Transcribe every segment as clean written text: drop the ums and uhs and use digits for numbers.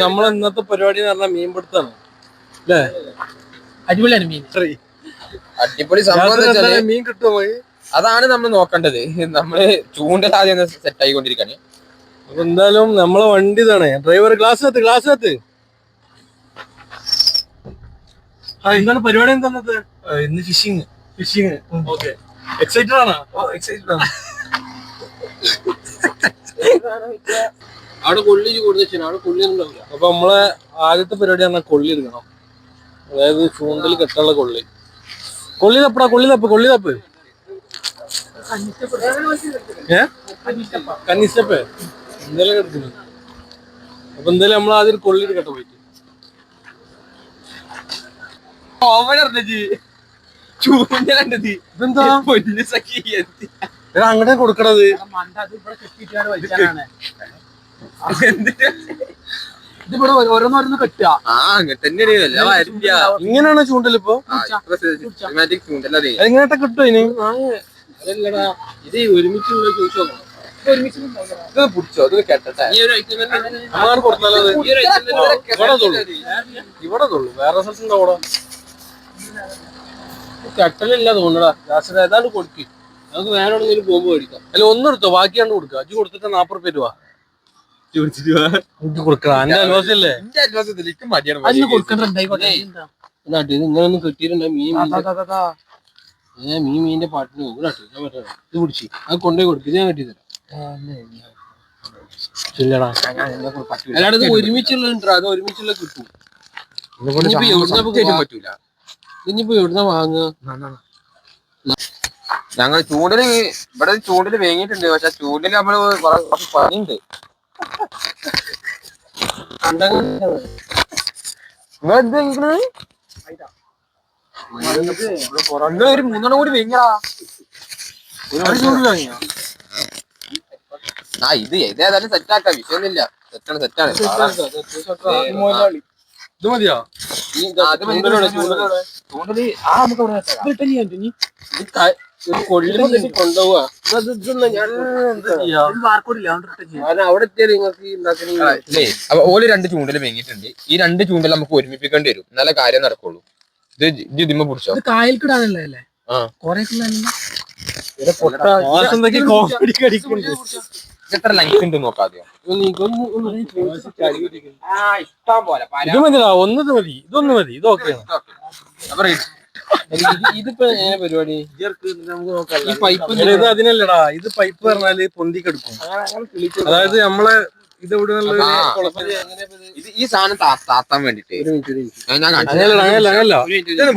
നമ്മളെ ഇന്നത്തെ പരിപാടി എന്ന് പറഞ്ഞാൽ മീൻപിടുത്താണ് അല്ലേ? അടിപൊളിയാണ് മീൻ. അടിപൊളി സംഭവം. മീൻ കിട്ടുമോ? അതാണ് നമ്മൾ നോക്കേണ്ടത്. നമ്മള് ചൂണ്ടലാദ്യം സെറ്റ് ആയിക്കൊണ്ടിരിക്കാണ്. അപ്പൊ എന്തായാലും നമ്മളെ വണ്ടി ഇതാണ്. ഡ്രൈവർ ക്ലാസ് എന്താണ് പരിപാടി? എന്താണത്? ഇന്ന് ഫിഷിങ്. ഓക്കെ. എക്സൈറ്റഡ് ആണോ? എക്സൈറ്റഡ് ആണ്. അവിടെ കൊള്ളി കൊടുത്തു. അവിടെ കൊള്ളി ഉണ്ടാവില്ല. അപ്പൊ നമ്മളെ ആദ്യത്തെ പരിപാടി പറഞ്ഞാൽ കൊള്ളി എടുക്കണം. അതായത് ചൂണ്ടൽ കെട്ടുള്ള കൊള്ളി തപ്പടാ. കൊള്ളി തപ്പ്. കന്നിസ്റ്റപ്പ് എന്തായാലും എടുക്കുന്നു. അപ്പൊ എന്തായാലും നമ്മൾ ആദ്യം കൊള്ളി എടുക്കട്ടെ പോയിട്ട്. ഇതെന്താ അങ്ങനെ കൊടുക്കണത്? ഇതിവിടെ ഓരോന്നോരോന്ന് കെട്ടുക. ഇങ്ങനെയാണ് ചൂണ്ടലിപ്പോ? എങ്ങനെയാ കിട്ടും ഇതിന്? അതല്ലടാ, ഇത് ഒരുമിച്ചുള്ള ചോദിച്ചു നോക്കണം. ഇത് പിടിച്ചോ, ഇത് കെട്ടട്ടെ. ഇവിടെ തൊള്ളു. വേറെ സ്ഥലത്തുണ്ടോ അവിടെ? കെട്ടലില്ല തോന്നടാ. ഏതാണ്ട് കൊടുക്ക്. നമുക്ക് വേറെ എവിടെയെങ്കിലും പോകുമ്പോ മേടിക്കാം. അല്ല ഒന്നെടുത്തോ, ബാക്കിയാണ്ട് കൊടുക്കുക. അജ് കൊടുത്തിട്ട് 40 രൂപ കൊടുക്കണം. എന്റെ അൽവാസല്ലേ? ഇത് ഇങ്ങനൊന്നും കിട്ടിയിട്ടുണ്ടെങ്കിൽ മീനിന്റെ പാട്ടിന് പോകും. ഇത് പിടിച്ച് അത് കൊണ്ടുപോയി കൊടുക്കും. ഞാൻ കെട്ടി തരാം. ഇല്ലടാ, അല്ലാതെ ഇത് ഒരുമിച്ചുള്ള അത് ഒരുമിച്ചുള്ള കിട്ടും. പറ്റൂല. ഇനിയിപ്പോ എവിടുന്ന വാങ്ങുക? ഞങ്ങൾ ഇവിടെ ചൂണ്ടല് വേങ്ങിയിട്ടുണ്ട്. പക്ഷെ ചൂണ്ടല് നമ്മള് പണിയുണ്ട്. ഒരു 3 കൂടി വേങ്ങിയാ. ഇത് ഏതായാലും സെറ്റാക്കാം. വിഷയൊന്നുമില്ല. സെറ്റാണ്. ഇത് മതിയോ? കൊണ്ടുപോവാ. അവിടെ ഓല് 2 ചൂണ്ടല് വേങ്ങിയിട്ടുണ്ട്. ഈ 2 ചൂണ്ടൽ നമുക്ക് ഒരുമിപ്പിക്കേണ്ടി വരും. നല്ല കാര്യം നടക്കുള്ളൂ. ഇത് ഇതിമ്മ പിടിച്ചോ. കായൽക്കിടാനല്ലേ? എത്ര ലൈഫ് ഉണ്ട് നോക്കാതെയോ? ഇത് മതിടാ. ഒന്നത് മതി. ഇതൊന്നു മതി. ഇതൊക്കെ ഇതിപ്പോ എങ്ങനെ പരിപാടി? ഈ പൈപ്പ് ഇത് അതിനല്ലടാ. ഇത് പൈപ്പ് പറഞ്ഞാല് പൊന്തിക്കെടുക്കും. അതായത് നമ്മളെ ഇത് ഇവിടെ ഈ സാധനം താത്താൻ വേണ്ടിട്ട് അങ്ങനല്ല.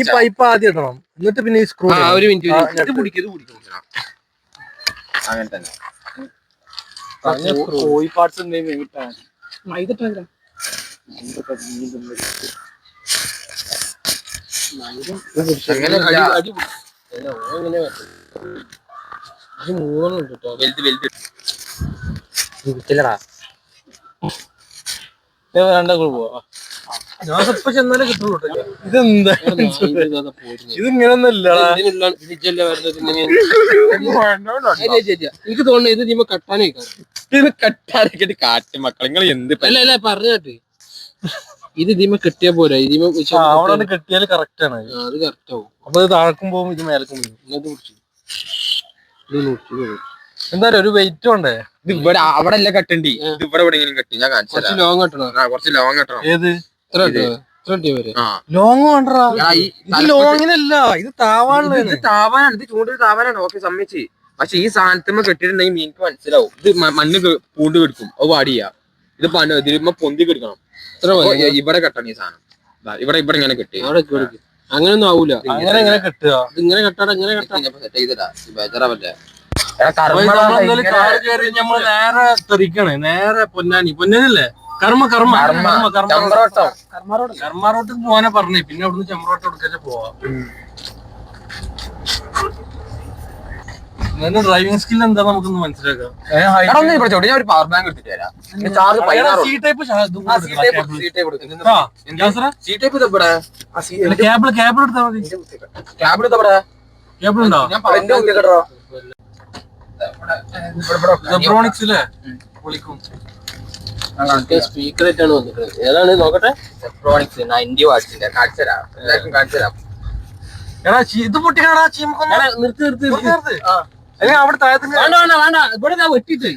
ഈ പൈപ്പ് ആദ്യം ഇടണം. എന്നിട്ട് പിന്നെ ഈ സ്ക്രൂ. ഒരു മിനിറ്റ്. ഇത് പിടിക്കും. അങ്ങനെ തന്നെ. കോഴി പാർട്സ് മൈദ ചെന്നാലേ കിട്ടുള്ളൂ. ഇതെന്താ? ഇതിങ്ങനൊന്നല്ല. എനിക്ക് തോന്നുന്നു ഇത് നീ കട്ടാനൊക്കെ കാറ്റ് മക്കൾ. നിങ്ങൾ എന്ത് അല്ല പറഞ്ഞിട്ട് ഇത് ഇതിമ കെട്ടിയാ പോരാ. അവിടെ കെട്ടിയാല് കറക്റ്റ് ആണ്. അത് കറക്റ്റ് ആവും. അപ്പൊ ഇത് താഴക്കും പോകും, ഇത് മേലക്കും പോകും. ഇങ്ങനത്തെ കുറിച്ച് എന്താ ഒരു വെയിറ്റ് ഉണ്ടേ. ഇത് ഇവിടെ അവിടെ അല്ല കെട്ടണ്ടി. ഇത് ഇവിടെ എവിടെയെങ്കിലും കെട്ടി. ഞാൻ കാണിച്ചു. ലോങ് കെട്ടണം. കുറച്ച് ലോങ് കെട്ടണം. ഏത് ലോങ് വേണ്ടടാ. ഇത് ലോങ്ങിനല്ല, ഇത് താവാനാണ്. ഇത് ചൂണ്ടൽ താവാനാണ്. ഓക്കെ, സമ്മതിച്ച്. പക്ഷെ ഈ സാധനത്തിമ്മ കെട്ടിട്ടുണ്ടെങ്കിൽ മീൻക്ക് മനസ്സിലാവും. ഇത് മണ്ണ് പൂണ്ട് കെടുക്കും. അത് പാടിയ ഇത് ഇതിമ്മ പൊന്തി കെടുക്കണം. ഇവിടെ കെട്ടണം ഈ സാധനം. ഇവിടെ ഇങ്ങനെ കെട്ടി. അങ്ങനെയൊന്നും ആവൂല. അങ്ങനെ കെട്ടുക. ഇങ്ങനെ കെട്ടാടെ ഇങ്ങനെ സെറ്റ് ചെയ്തിട്ടാ ബേജാറാവല്ലേ. നേരെ തെറിക്കണേ. നേരെ പൊന്നാനില്ലേ? കർമ്മറോട്ട് പോവാനാ പറഞ്ഞേ. പിന്നെ അവിടുന്ന് ചെമ്പ്രോട്ട് എടുക്കാച്ച പോവാ. ഡ്രൈവിംഗ് സ്കിൽ എന്താ നമുക്കൊന്ന് മനസ്സിലാക്കാം. പവർ ബാങ്ക് എടുത്തിട്ട് വരാം. കേബിൾ എടുത്താ മതി. കേബിൾ ഉണ്ടോ? വിളിക്കും. സ്പീക്കർ ആയിട്ടാണ് വന്നിട്ടുള്ളത്. ഏതാണ് നോക്കട്ടെ? സെപ്ട്രോണിക്സ് 90 വാട്സിന്റെ കാണിച്ചുതരാം, എല്ലാവർക്കും കാണിച്ചുതരാം. ഇത് പൊട്ടിക്കാടാ നിർത്തി അവിടെ താഴത്തിന് വേണ്ട ഇവിടെ ഞാൻ വെട്ടിട്ട്.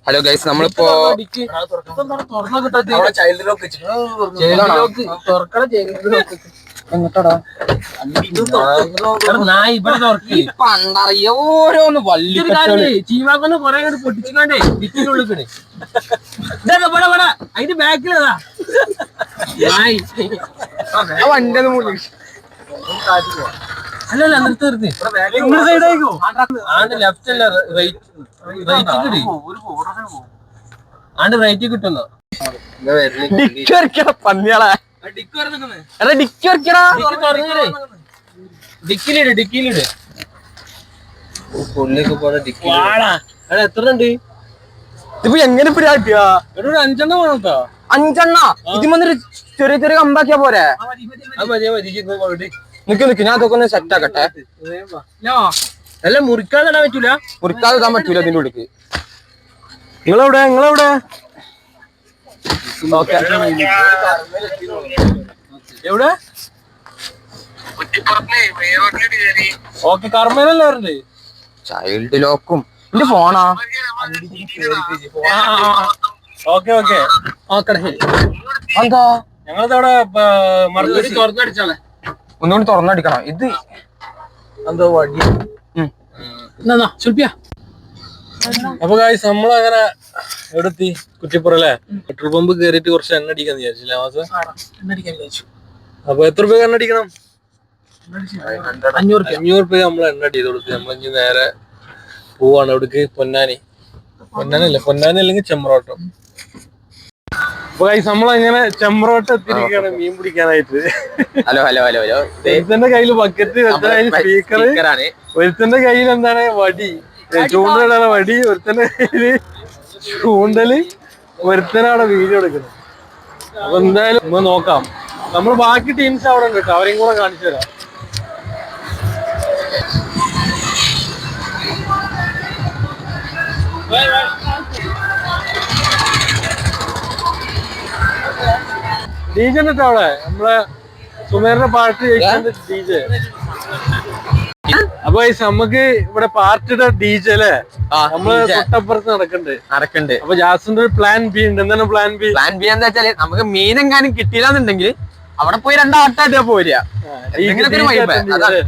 ഹലോ ഗൈസ്, നമ്മളിപ്പോ ചൈൽഡ് ലോക്ക് പണ്ടറിയ ഓരോന്ന് വള്ളി ചീമാക്കൊന്ന് കൊറേ കണ്ട് പൊട്ടിച്ചിക്കാണ്ടേ ഡിക്കിന്റെ ഉള്ളിക്കണ്. അതിന്റെ ബാക്കിലതാ വണ്ടി അല്ലല്ല നിർത്തി ആണ്ട് ലെഫ്റ്റ് അല്ല റൈറ്റ് കിട്ടി. ആണ്ട് റൈറ്റ് കിട്ടുന്ന പന്നിയാളെ ഡിക്കിലിട് കൊള്ളിയൊക്കെ പോലെ ഡിക്കി എത്ര ഉണ്ട്? ഇതിപ്പോ എങ്ങനെ പിടിയാ? ഒരു 5 എണ്ണം വേണം കേട്ടോ. 5 എണ്ണ ഇതിൽ വന്നൊരു ചെറിയ ചെറിയ കമ്പാക്കിയാ പോരെ? നിക്ക് ഞാൻ അതൊക്കെ ഒന്ന് സെറ്റ് ആക്കട്ടെ. അല്ല മുറിക്കാതെ ഇടാൻ പറ്റൂല, മുറിക്കാതെ ഇടാൻ പറ്റൂല ഇതിന്റെ ഉള്ളിക്ക്. നിങ്ങളെവിടെ എവിടെ? ഓക്കെ കർമ്മേനല്ലേ പറഞ്ഞത്. ചൈൽഡ് ലോക്കും എന്റെ ഫോണാ. ഓക്കെ എന്താ ഞങ്ങളവിടെ തുറന്നടിച്ചാളെ ഒന്നുകൂടി തുറന്നടിക്കണം. ഇത് എന്തോ വടി. അപ്പൊ ഗായ്സ് നമ്മളങ്ങനെ എവിടെത്തി? കുറ്റിപ്പുറല്ലേ? പെട്രോൾ പമ്പ് കയറിയിട്ട് കുറച്ച് എണ്ണ അടിക്കാന്ന് വിചാരിച്ചില്ല മാസം. അപ്പൊ എത്ര രൂപ എണ്ണ അടിക്കണം? 500 രൂപ നമ്മൾ എണ്ണ അടിയത് കൊടുത്ത് നമ്മളിഞ്ഞ് നേരെ പോവാണ്. എവിടേക്ക്? പൊന്നാനി അല്ലെങ്കിൽ ചെമ്പ്രോട്ടം. അപ്പൊ ഗായ്സ് നമ്മളങ്ങനെ ചെമ്പ്രോട്ടം എത്തിയിരിക്കുകയാണ് മീൻ പിടിക്കാനായിട്ട്. ഹലോ ഒരുത്തന്റെ കയ്യില് ബക്കറ്റ്, ഒരുത്തന്റെ കയ്യിൽ സ്പീക്കർ, ഒരുത്തന്റെ കയ്യിൽ എന്താണ് വടി, ചൂണ്ടലാണ് വടി, ഒരുത്തന്റെ കയ്യില് ചൂണ്ടല്, ഒരുത്തനാണ് വീഡിയോ എടുക്കുന്നത്. അപ്പൊ എന്തായാലും നമ്മൾ നോക്കാം. നമ്മൾ ബാക്കി ടീംസ് അവിടെ ഉണ്ട് കേട്ടോ, അവരെയും കൂടെ കാണിച്ചു തരാം. ഡി ജെ ഉണ്ട് അവിടെ, നമ്മളെ സുമേറിന്റെ പാട്ട് ഡി ജെ. അപ്പൊ നമുക്ക് ഇവിടെ പാർട്ടിയുടെ ഡി ജെ അല്ലേ, നമ്മള് തൊട്ടപ്പുറത്ത് നടക്കണ്ട്. അപ്പൊ ജാസിന്റെ ഒരു പ്ലാൻ ബി ഉണ്ട്. എന്താണ് പ്ലാൻ ബി? എന്താ വെച്ചാല് നമുക്ക് മീനെങ്ങാനും കിട്ടിയില്ലാന്നുണ്ടെങ്കിൽ അവിടെ പോയി 2 ആട്ടായിട്ട് പോരാ.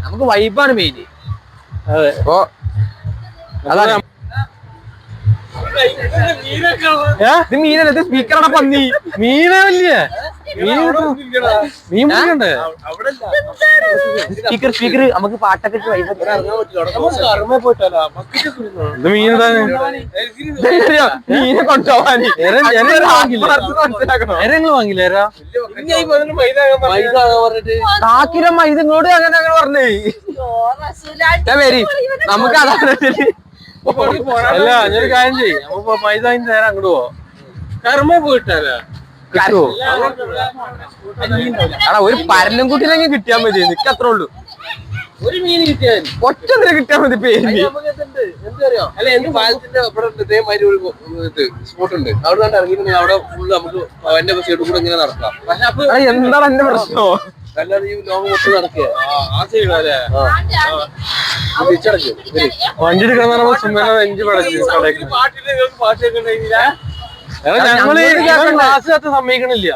നമുക്ക് വൈബാണ് മെയിൻ. അതെ, അപ്പൊ അതാണ് ഇത് മീനല്ല, ഇത് സ്പീക്കറാണ് പന്നി. മീനല്ലേ മീൻ പിടിക്കണ്ടേ? സ്പീക്കർ നമുക്ക് പാട്ടൊക്കെ ഇത് മീനിടാന് മീനെ കൊണ്ടുപോവാൻ വാങ്ങില്ല. കാക്കിലെ മൈദങ്ങളോട് അങ്ങനെ പറഞ്ഞേ വരി നമുക്ക് അതാണ്. അല്ല ഞാനൊരു കാര്യം ചെയ്യും, അപ്പൊ പൈസ നേരം അങ്ങോട്ട് പോവാ. കർമ്മ പോയിട്ടല്ല ഒരു പരലും കുട്ടിനെങ്കിൽ കിട്ടിയാ മതി. നിക്ക് അത്രേ ഉള്ളൂ. ഒരു മീൻ കിട്ടിയാൽ ഒറ്റ കിട്ടിയാ മതി. പേര് അല്ല എന്റെ പാലത്തിന്റെ സ്പോട്ട് ഉണ്ട്, അവിടെ കണ്ട് ഇറങ്ങിയിട്ട് അവിടെ ഫുള്ള് നമുക്ക് എന്റെ സൈഡിൽ കൂടെ ഇങ്ങനെ നടക്കാം. പക്ഷെ അപ്പൊ എന്താണ് എന്റെ പ്രശ്നമോ? അല്ലാതെ ഈ ലോകം മൊത്തം നടക്കുക ആ സൈഡ് അല്ലേ. തിരിച്ചടച്ചു വണ്ടി എടുക്കണം സുമേന എഞ്ചി പടച്ചു. ഞങ്ങള് ക്ലാസ്സിനകത്ത് സമ്മതിക്കണില്ല,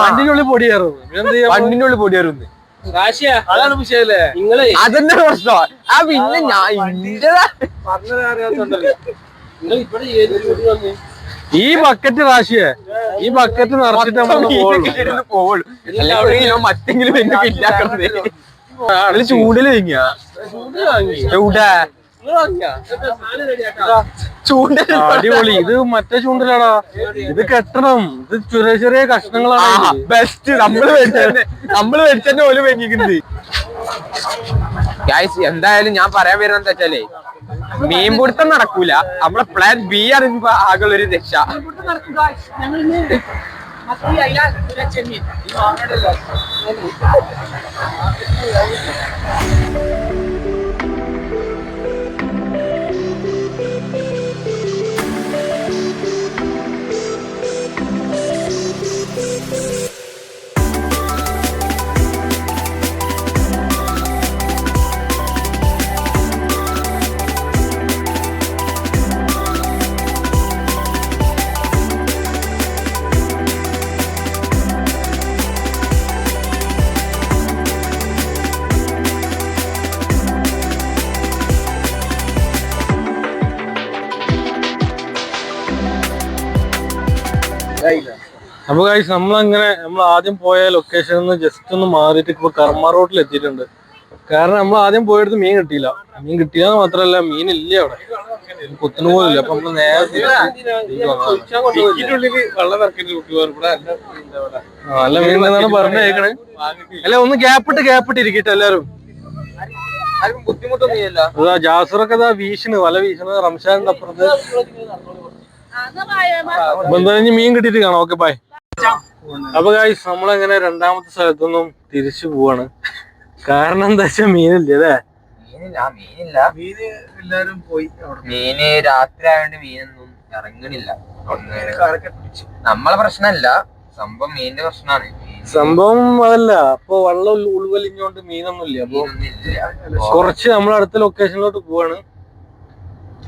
വണ്ടിന്റെ ഉള്ളിൽ പൊടി കയറുന്നു. വണ്ടിന്റെ ഉള്ളിൽ പൊടി കയറുന്നു. അതാണ് വിഷയല്ലേ നിങ്ങള്. അതെന്നെ പ്രശ്നം. ആ പിന്നെ നിങ്ങൾ ഇവിടെ ഏത് വന്ന് ഈ ബക്കറ്റ് റാശിയെ ഈ ബക്കറ്റ് നിറച്ചിട്ട് പോവുള്ളൂ. മറ്റെങ്കിലും ചൂടില് വാങ്ങിയ എവിടെ അടിപൊളി. ഇത് മറ്റേ ചൂണ്ടലാടാ, ഇത് കെട്ടണം. ഇത് ചെറിയ ചെറിയ കഷ്ണങ്ങളാണ്. ബെസ്റ്റ്. നമ്മള് മേടിച്ചെന്നെ ഓല് വാങ്ങിക്കുന്നത്. എന്തായാലും ഞാൻ പറയാൻ വരുന്നത് എന്താ വെച്ചാലേ, മീൻപിടുത്തം നടക്കൂല. നമ്മളെ പ്ലാൻ ബി ആണ് ആകെയുള്ളൊരു രക്ഷ. അപ്പൊ ഗൈസ് നമ്മളങ്ങനെ നമ്മൾ ആദ്യം പോയ ലൊക്കേഷനിൽ നിന്ന് ജസ്റ്റ് ഒന്ന് മാറിയിട്ട് ഇപ്പൊ കർമ്മ റോഡിൽ എത്തിയിട്ടുണ്ട്. കാരണം നമ്മൾ ആദ്യം പോയെടുത്ത് മീൻ കിട്ടിയില്ല മാത്രല്ല മീനില്ല അവിടെ, കുത്തുന്നു പോലില്ല. അപ്പൊ നമ്മള് നേരെ നല്ല മീൻ എന്നാണ് പറഞ്ഞേക്കണേ. അല്ല ഒന്ന് ഗ്യാപ്പിട്ട് ഇരിക്കട്ടെ എല്ലാരും. ബുദ്ധിമുട്ടൊന്നുമില്ല. ജാസുറൊക്കെ വീശണ് വല വീശണ് റംഷാന്റെ അപ്പുറത്ത്. അപ്പൊ എന്തായാലും മീൻ കിട്ടിയിട്ട് കാണാം. Okay bye. അപ്പൊ ഗൈസ് നമ്മളങ്ങനെ രണ്ടാമത്തെ സ്ഥലത്തൊന്നും തിരിച്ചു പോവാണ്. കാരണം എന്താ വെച്ചാൽ മീനില്ല അല്ലേ? മീനില്ല. എല്ലാരും പോയി. മീന് രാത്രി ആയതുകൊണ്ട് മീനൊന്നും ഇറങ്ങണില്ല. നമ്മളെ പ്രശ്നമല്ല, സംഭവം മീനിന്റെ പ്രശ്നമാണ്. സംഭവം അതല്ല, അപ്പൊ വെള്ളം ഉൾവലിഞ്ഞോണ്ട് മീനൊന്നും ഇല്ല. അപ്പൊ കുറച്ച് നമ്മളെ അടുത്ത ലൊക്കേഷനിലോട്ട് പോവാണ്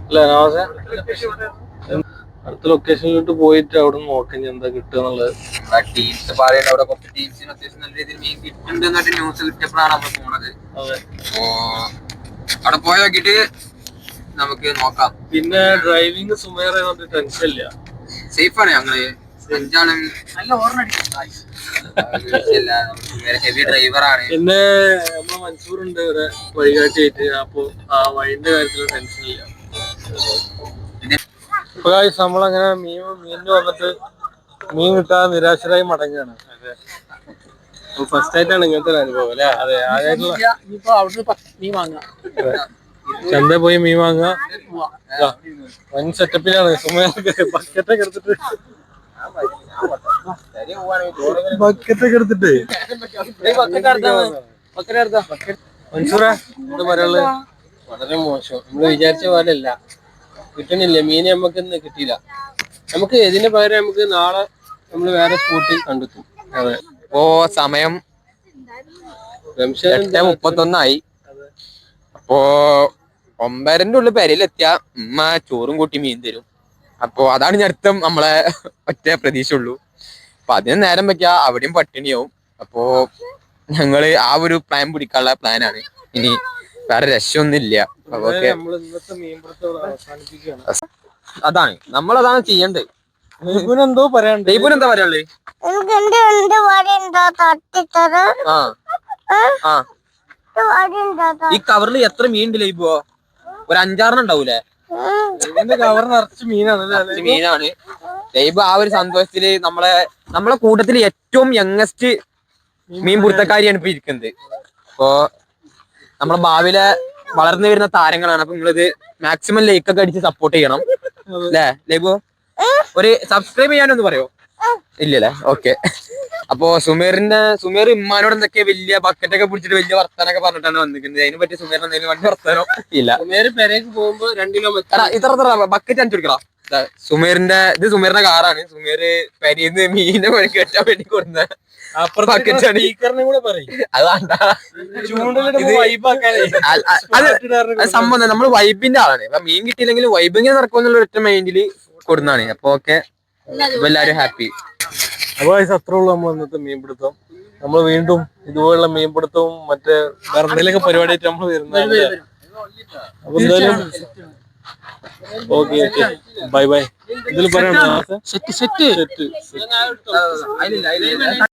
അല്ലെ നവാസെ? അടുത്ത ലൊക്കേഷനിലോട്ട് പോയിട്ട് അവിടെ നോക്കാം എന്താ കിട്ടുക എന്നുള്ളത്. ടീംസ് പറയുന്നത് അവിടെ കുറച്ച് ടീംസിന് അത്യാവശ്യം നല്ല രീതിയിൽ മീൻ കിട്ടുന്നുണ്ട് ന്യൂസ് കിട്ടിയപ്പോഴാണ് നമ്മൾ പോണത്. അപ്പോ അവിടെ പോയി നോക്കിട്ട് നമുക്ക് നോക്കാം. പിന്നെ ഡ്രൈവിംഗ് സുമേറ ടെൻഷൻ ഇല്ല, സേഫാണ്. ഞങ്ങള് അഞ്ചാളും നല്ല ഓർമ്മ ഹെവി ഡ്രൈവറാണ്. പിന്നെ നമ്മളെ മൻസൂർ ഉണ്ട് ഇവിടെ വഴികാട്ടിയായിട്ട്. അപ്പൊ ആ വഴിന്റെ കാര്യത്തിൽ ടെൻഷൻ ഇല്ല. ഇപ്പൊ നമ്മളങ്ങനെ മീനിന് വന്നിട്ട് മീൻ കിട്ടാതെ നിരാശരായി മടങ്ങുകയാണ്. ഫസ്റ്റ് ആയിട്ടാണ് ഇങ്ങനത്തെ ഒരു അനുഭവം അല്ലെ? അതെ, ആദ്യമായിട്ടുള്ള മീൻ വാങ്ങാം. ചന്തയിൽ പോയി മീൻ വാങ്ങുക. വൻ സെറ്റപ്പിലാണ് ബക്കറ്റൊക്കെ എടുത്തിട്ട് മൻസൂറേ എന്താ പറയാനുള്ളത്? വളരെ മോശം. നമ്മള് വിചാരിച്ച പോലെ അല്ല, കിട്ടണില്ല മീന്. നമുക്ക് ഇന്ന് കിട്ടിയില്ല. നമുക്ക് ഇതിന് പകരം നമുക്ക് നാളെ നമ്മള് വേറെ സ്പോട്ടിൽ കണ്ടെത്തും. അതെ. ഇപ്പോ സമയം 8:31. അപ്പോ 9:30 ഉള്ളിൽ പെരയിലെത്തിയ ഉമ്മ ചോറും കൂട്ടി മീൻ തരും. അപ്പോ അതാണ് ഞാൻ അടുത്ത നമ്മളെ ഒറ്റ പ്രതീക്ഷ ഉള്ളൂ. അപ്പൊ അതിന് നേരം വെക്കാ അവിടെയും പട്ടിണിയാവും. അപ്പോ ഞങ്ങള് ആ ഒരു പ്ലാൻ പിടിക്കാനുള്ള പ്ലാനാണ്. ഇനി വേറെ രക്ഷയൊന്നുമില്ല. അതാണ് നമ്മളതാണ് ചെയ്യണ്ടത്. എന്തോ പറയാണ്ട് എന്താ പറയാനുള്ളത്? ഈ കവറിൽ എത്ര മീൻ ഉണ്ട് ലൈബോ? ഒരു 5-6 ഉണ്ടാവൂലേ? കവർ നിറച്ച് മീനാണ്. മീനാണ് ലൈബ്. ആ ഒരു സന്തോഷത്തില് നമ്മളെ കൂട്ടത്തിൽ ഏറ്റവും യങ്ങസ്റ്റ് മീൻ പിടുത്തക്കാരിയാണ് ഇപ്പൊ ഇരിക്കുന്നത്. അപ്പോ നമ്മളെ ഭാവിയിലെ വളർന്നു വരുന്ന താരങ്ങളാണ്. അപ്പൊ നിങ്ങളിത് മാക്സിമം ലൈക്കൊക്കെ അടിച്ച് സപ്പോർട്ട് ചെയ്യണം അല്ലേ ലൈബോ? ഒരു സബ്സ്ക്രൈബ് ചെയ്യാനൊന്ന് പറയോ? ഇല്ലല്ലേ? ഓക്കെ. അപ്പൊ സുമേർ ഉമ്മാനോട് എന്തൊക്കെ വലിയ ബക്കറ്റൊക്കെ പിടിച്ചിട്ട് വലിയ വർത്താനൊക്കെ പറഞ്ഞിട്ടാണ് വന്നിരിക്കുന്നത്. അതിനെ പറ്റി സുമേറിന് എന്തെങ്കിലും വലിയ വർത്താനോ ഇല്ല. പെരേക്ക് പോകുമ്പോ 2 കിലോ ഇത്ര ബക്കറ്റ് അഞ്ചു കൊടുക്കണം. ഇത് സുമേറിന്റെ കാറാണ്. സുമേർ പെരീന്ന് മീനെ വഴി കെട്ടാൻ വേണ്ടി കൊടുന്ന സംഭവം നമ്മള് വൈബിന്റെ ആളാണ്. അപ്പൊ മീൻ കിട്ടിയില്ലെങ്കിലും വൈബിങ്ങനെ നടക്കുമെന്നുള്ള ഒറ്റ മൈൻഡില് കൊടുന്നാണ്. അപ്പൊ ഓക്കെ, എല്ലാരും ഹാപ്പി. അപ്പൊ അത്രേ ഉള്ളൂ നമ്മൾ ഇന്നത്തെ മീൻപിടുത്തം. നമ്മൾ വീണ്ടും ഇതുപോലുള്ള മീൻപിടുത്തവും മറ്റേ വേറെ എന്തെങ്കിലുമൊക്കെ പരിപാടിയായിട്ട് നമ്മൾ വരുന്നതാണ്. അപ്പൊ എന്തായാലും ഓക്കെ ബൈ ബൈ. ഇതിൽ പറയാം.